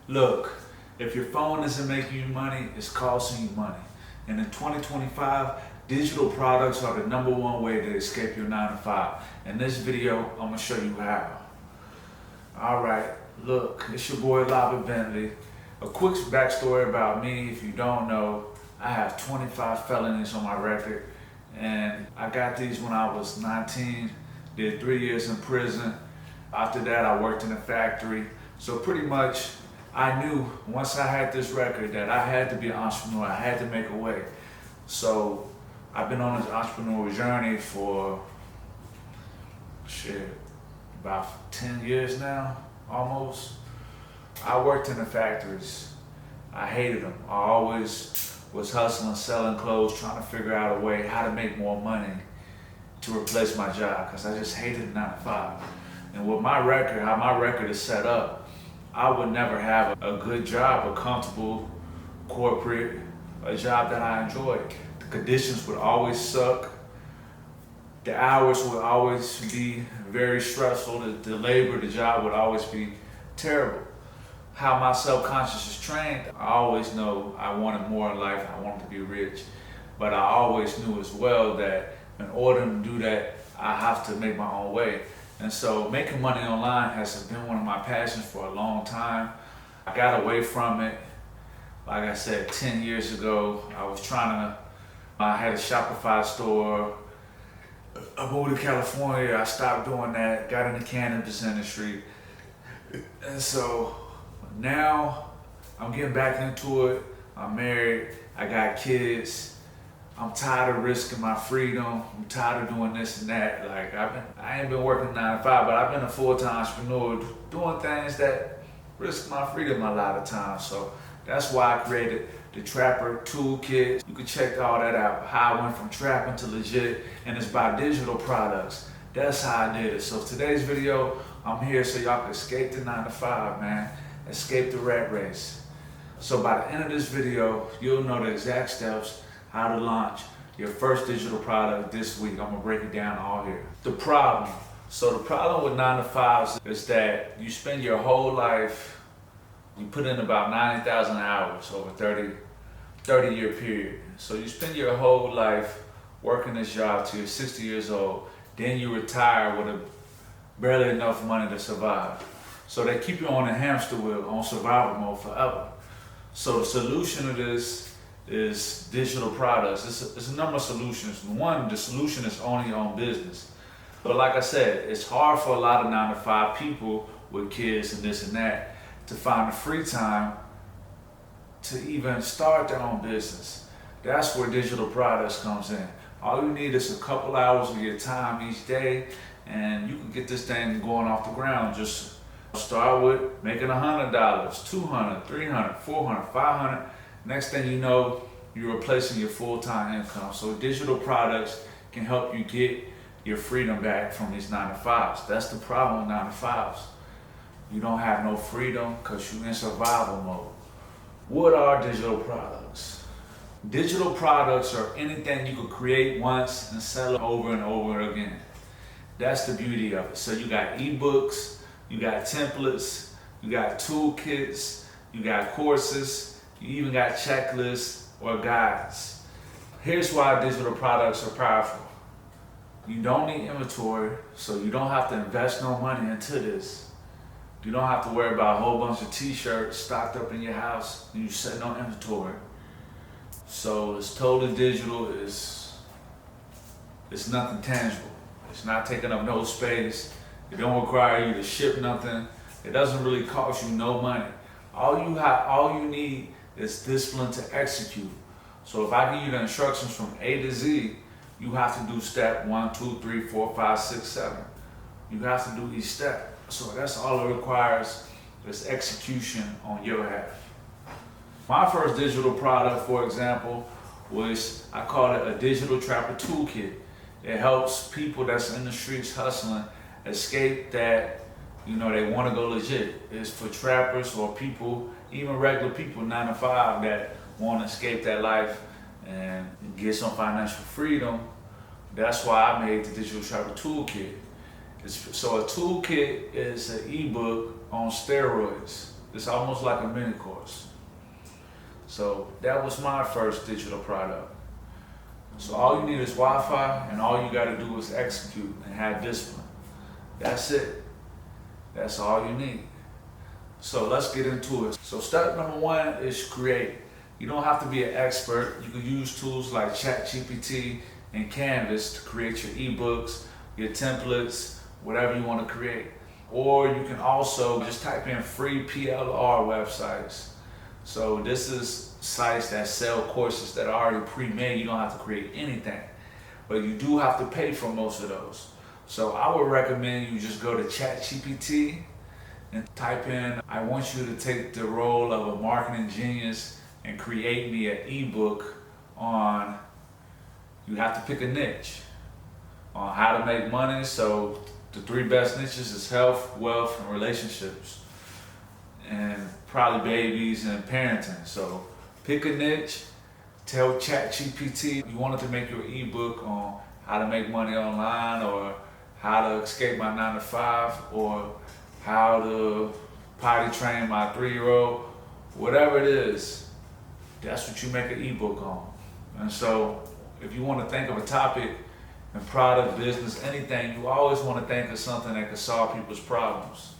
Look, if your phone isn't making you money, it's costing you money. And in 2025, digital products are the #1 way to escape your 9 to 5. In this video, I'm gonna show you how. All right, look, it's your boy Bentley. A quick backstory about me, if you don't know, I have 25 felonies on my record, and I got these when I was 19, did 3 years in prison. After that, I worked in a factory. So pretty much, I knew once I had this record that I had to be an entrepreneur, I had to make a way. So I've been on this entrepreneurial journey for, about 10 years now, almost. I worked in the factories. I hated them. I always was hustling, selling clothes, trying to figure out a way how to make more money to replace my job, because I just hated 9 to 5. And with my record, how my record is set up, I would never have a good job, a comfortable corporate, a job that I enjoyed. The conditions would always suck. The hours would always be very stressful. The labor, the job would always be terrible. How my subconscious is trained, I always know I wanted more in life, I wanted to be rich. But I always knew as well that in order to do that, I have to make my own way. And so making money online has been one of my passions for a long time. I got away from it, like I said, 10 years ago. I had a Shopify store. I moved to California, I stopped doing that, got in the cannabis industry. And so now I'm getting back into it. I'm married, I got kids. I'm tired of risking my freedom. I'm tired of doing this and that. Like I ain't been working 9 to 5, but I've been a full-time entrepreneur doing things that risk my freedom a lot of times. So that's why I created the Trapper Toolkit. You can check all that out, how I went from trapping to legit, and it's by digital products. That's how I did it. So today's video, I'm here so y'all can escape the 9 to 5, man. Escape the rat race. So by the end of this video, you'll know the exact steps how to launch your first digital product this week. I'm gonna break it down all here. The problem with 9 to 5s is that you spend your whole life, you put in about 90,000 hours over 30-year period. So you spend your whole life working this job till you're 60 years old, then you retire with barely enough money to survive. So they keep you on a hamster wheel, on survival mode forever. So the solution to this is digital products. It's a number of solutions. One, the solution is owning your own business. But like I said, it's hard for a lot of 9 to 5 people with kids and this and that to find the free time to even start their own business. That's where digital products comes in. All you need is a couple hours of your time each day, and you can get this thing going off the ground. Just start with making $100, $200, $300, $400, $500. Next thing you know, you're replacing your full-time income. So digital products can help you get your freedom back from these 9 to 5s. That's the problem with 9 to 5s. You don't have no freedom because you're in survival mode. What are digital products? Digital products are anything you could create once and sell it over and over again. That's the beauty of it. So you got ebooks, you got templates, you got toolkits, you got courses, you even got checklists or guides. Here's why digital products are powerful. You don't need inventory, so you don't have to invest no money into this. You don't have to worry about a whole bunch of t-shirts stocked up in your house and you sitting on inventory. So it's totally digital, it's nothing tangible. It's not taking up no space. It don't require you to ship nothing. It doesn't really cost you no money. All you need is discipline to execute. So if I give you the instructions from A to Z, you have to do step 1, 2, 3, 4, 5, 6, 7. You have to do each step. So that's all it requires is execution on your behalf. My first digital product, for example, was, I call it a digital trapper toolkit. It helps people that's in the streets hustling escape that, they want to go legit. It's for trappers or people, even regular people, 9 to 5, that want to escape that life and get some financial freedom. That's why I made the Digital Trapper Toolkit. So a toolkit is an ebook on steroids. It's almost like a mini course. So that was my first digital product. So all you need is Wi-Fi, and all you gotta do is execute and have discipline. That's it. That's all you need. So let's get into it. So step number one is create. You don't have to be an expert. You can use tools like ChatGPT and Canvas to create your ebooks, your templates, whatever you want to create. Or you can also just type in free PLR websites. So this is sites that sell courses that are already pre-made. You don't have to create anything, but you do have to pay for most of those. So I would recommend you just go to ChatGPT and type in, I want you to take the role of a marketing genius and create me an ebook on, you have to pick a niche, on how to make money. So the 3 best niches is health, wealth, and relationships, and probably babies and parenting. So pick a niche, tell ChatGPT you wanted to make your ebook on how to make money online, or how to escape my 9 to 5, or how to potty train my 3-year-old, whatever it is, that's what you make an ebook on. And so if you want to think of a topic in product, business, anything, you always want to think of something that can solve people's problems.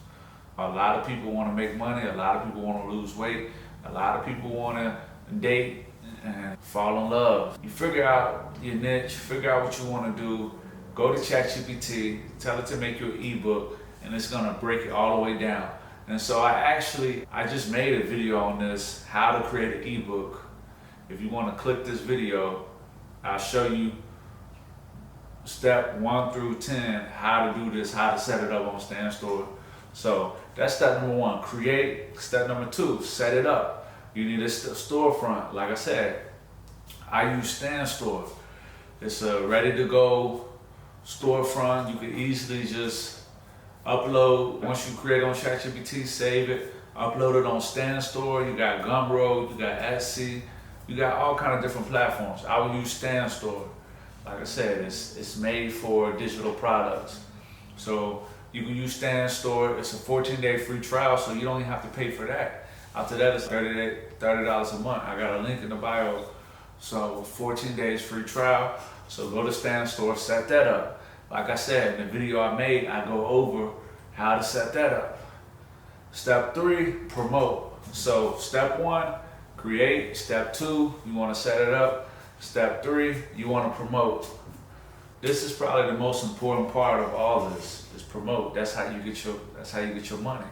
A lot of people want to make money, a lot of people want to lose weight, a lot of people want to date and fall in love. You figure out your niche, figure out what you want to do, go to ChatGPT, tell it to make you an ebook, and it's gonna break it all the way down. And so I just made a video on this, how to create an ebook. If you wanna click this video, I'll show you step 1 through 10, how to do this, how to set it up on StanStore. So that's step number 1, create. Step number 2, set it up. You need a storefront. Like I said, I use StanStore. It's a ready to go storefront. You can easily just upload, once you create on ChatGPT, save it, upload it on StanStore. You got Gumroad, you got Etsy, you got all kind of different platforms. I would use StanStore. Like I said, it's made for digital products. So you can use StanStore. It's a 14-day free trial, so you don't even have to pay for that. After that, it's $30 a month. I got a link in the bio. So 14 days free trial. So go to StanStore, set that up. Like I said, in the video I made, I go over how to set that up. Step 3, promote. So step 1, create. Step 2, you want to set it up. Step 3, you want to promote. This is probably the most important part of all this, is promote. That's how you get your money.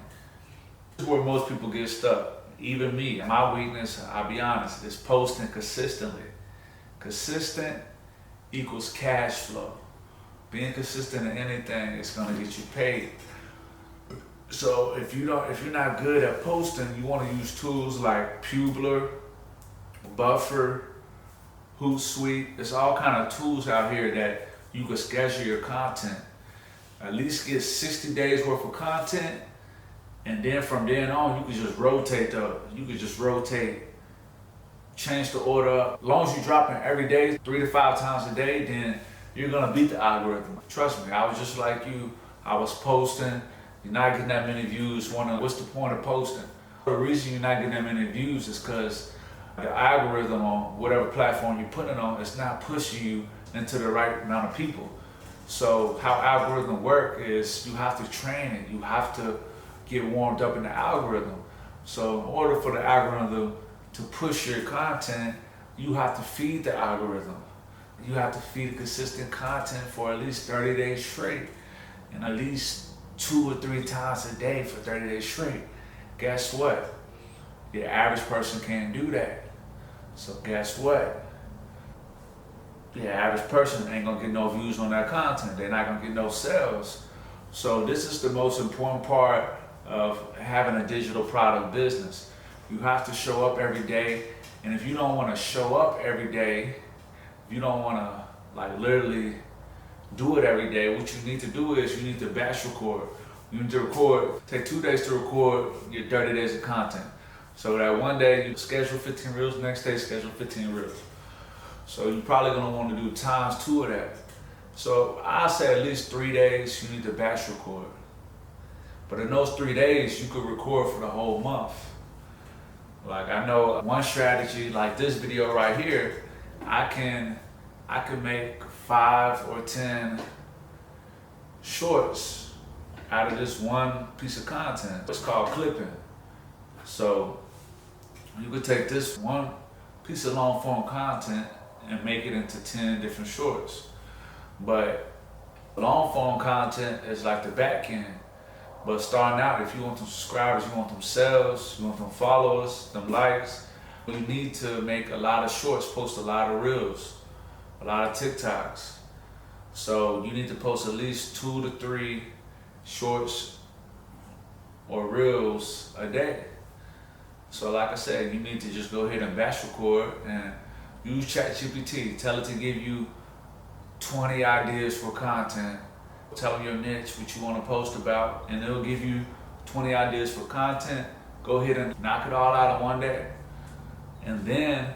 This is where most people get stuck. Even me. My weakness, I'll be honest, is posting consistently. Consistent equals cash flow. Being consistent in anything is gonna get you paid. So if you're not good at posting, you want to use tools like Publer, Buffer, Hootsuite. There's all kind of tools out here that you can schedule your content. At least get 60 days worth of content, and then from then on, you can just rotate change the order up. As long as you're dropping every day, 3 to 5 times a day, then you're gonna beat the algorithm. Trust me, I was just like you. I was posting, you're not getting that many views. Wondering what's the point of posting? The reason you're not getting that many views is because the algorithm on whatever platform you're putting it on is not pushing you into the right amount of people. So how algorithm work is you have to train it. You have to get warmed up in the algorithm. So in order for the algorithm to push your content, you have to feed the algorithm. You have to feed consistent content for at least 30 days straight, and at least 2 or 3 times a day for 30 days straight. Guess what? The average person can't do that. So guess what? The average person ain't gonna get no views on that content. They're not gonna get no sales. So this is the most important part of having a digital product business. You have to show up every day, and if you don't want to show up every day, if you don't want to like literally do it every day, what you need to do is you need to batch record. You need to take 2 days to record your 30 days of content. So that one day you schedule 15 reels, next day schedule 15 reels. So you're probably gonna want to do times 2 of that. So I say at least 3 days you need to batch record. But in those 3 days, you could record for the whole month. Like I know one strategy, like this video right here, I can make 5 or 10 shorts out of this one piece of content. It's called clipping. So you could take this one piece of long form content and make it into 10 different shorts. But long form content is like the back end. But starting out, if you want them subscribers, you want them sales, you want them followers, them likes, you need to make a lot of shorts, post a lot of reels, a lot of TikToks. So you need to post at least 2 to 3 shorts or reels a day. So like I said, you need to just go ahead and batch record and use ChatGPT. Tell it to give you 20 ideas for content. Tell them your niche, what you want to post about, and it'll give you 20 ideas for content. Go ahead and knock it all out in one day. And then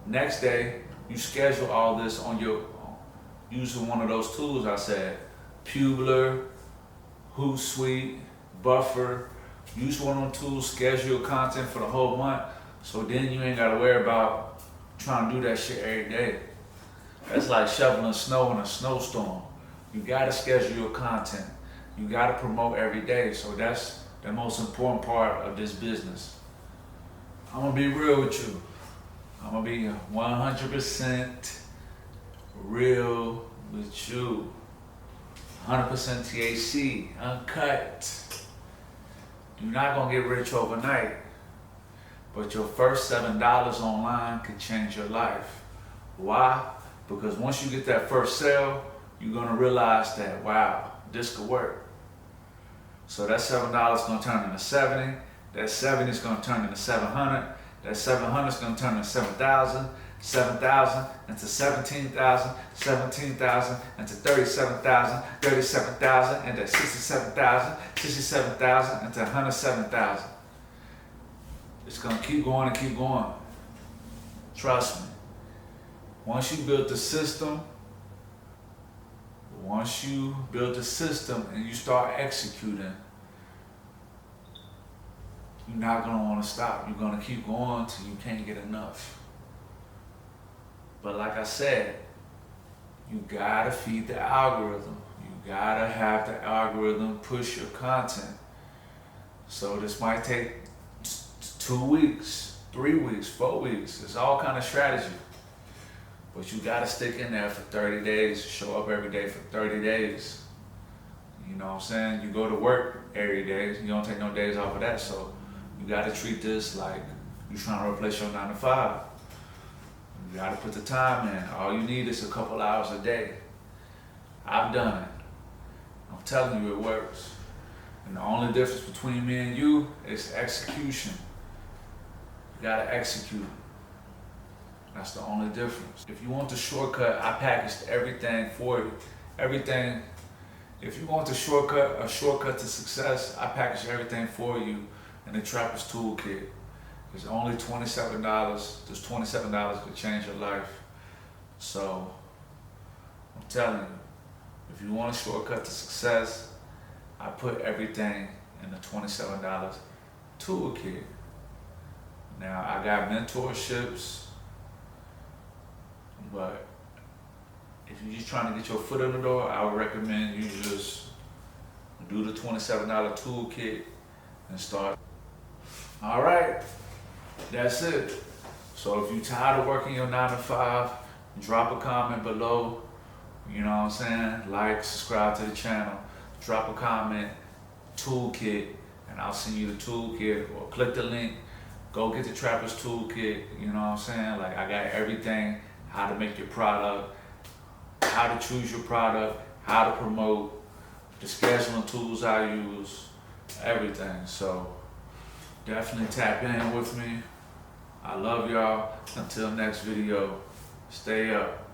next day, you schedule all this on your, using one of those tools I said, Publer, Hootsuite, Buffer. Use one of them tools, schedule your content for the whole month, so then you ain't gotta worry about trying to do that shit every day. That's like shoveling snow in a snowstorm. You gotta schedule your content. You gotta promote every day. So that's the most important part of this business. I'm gonna be real with you. I'm gonna be 100% real with you. 100% THC, uncut. You're not gonna get rich overnight, but your first $7 online can change your life. Why? Because once you get that first sale, you're gonna realize that, wow, this could work. So that $7 is gonna turn into 70, that 70 is gonna turn into 700, that 700 is gonna turn into 7,000, 7,000 into 17,000, 17,000 into 37,000, 37,000 into 67,000, 67,000 into 107,000. It's gonna keep going and keep going. Trust me. Once you build the system and you start executing, you're not gonna wanna stop. You're gonna keep going till you can't get enough. But like I said, you gotta feed the algorithm. You gotta have the algorithm push your content. So this might take 2 weeks, 3 weeks, 4 weeks. It's all kind of strategy. But you gotta stick in there for 30 days, show up every day for 30 days. You know what I'm saying? You go to work every day, you don't take no days off of that. So you gotta treat this like you're trying to replace your 9 to 5. You gotta put the time in. All you need is a couple hours a day. I've done it. I'm telling you, it works. And the only difference between me and you is execution. You gotta execute. That's the only difference. If you want the shortcut, I packaged everything for you. Everything. If you want the shortcut, a shortcut to success, I packaged everything for you in the Trapper's Toolkit. It's only $27. This $27 could change your life. So, I'm telling you, if you want a shortcut to success, I put everything in the $27 toolkit. Now, I got mentorships, but if you're just trying to get your foot in the door, I would recommend you just do the $27 toolkit and start. All right. That's it. So if you're tired of working your 9 to 5, drop a comment below. You know what I'm saying? Like, subscribe to the channel, drop a comment, toolkit, and I'll send you the toolkit, or click the link, go get the Trapper's Toolkit. You know what I'm saying? Like, I got everything, how to make your product, how to choose your product, how to promote, the scheduling tools I use, everything. So definitely tap in with me. I love y'all. Until next video, stay up.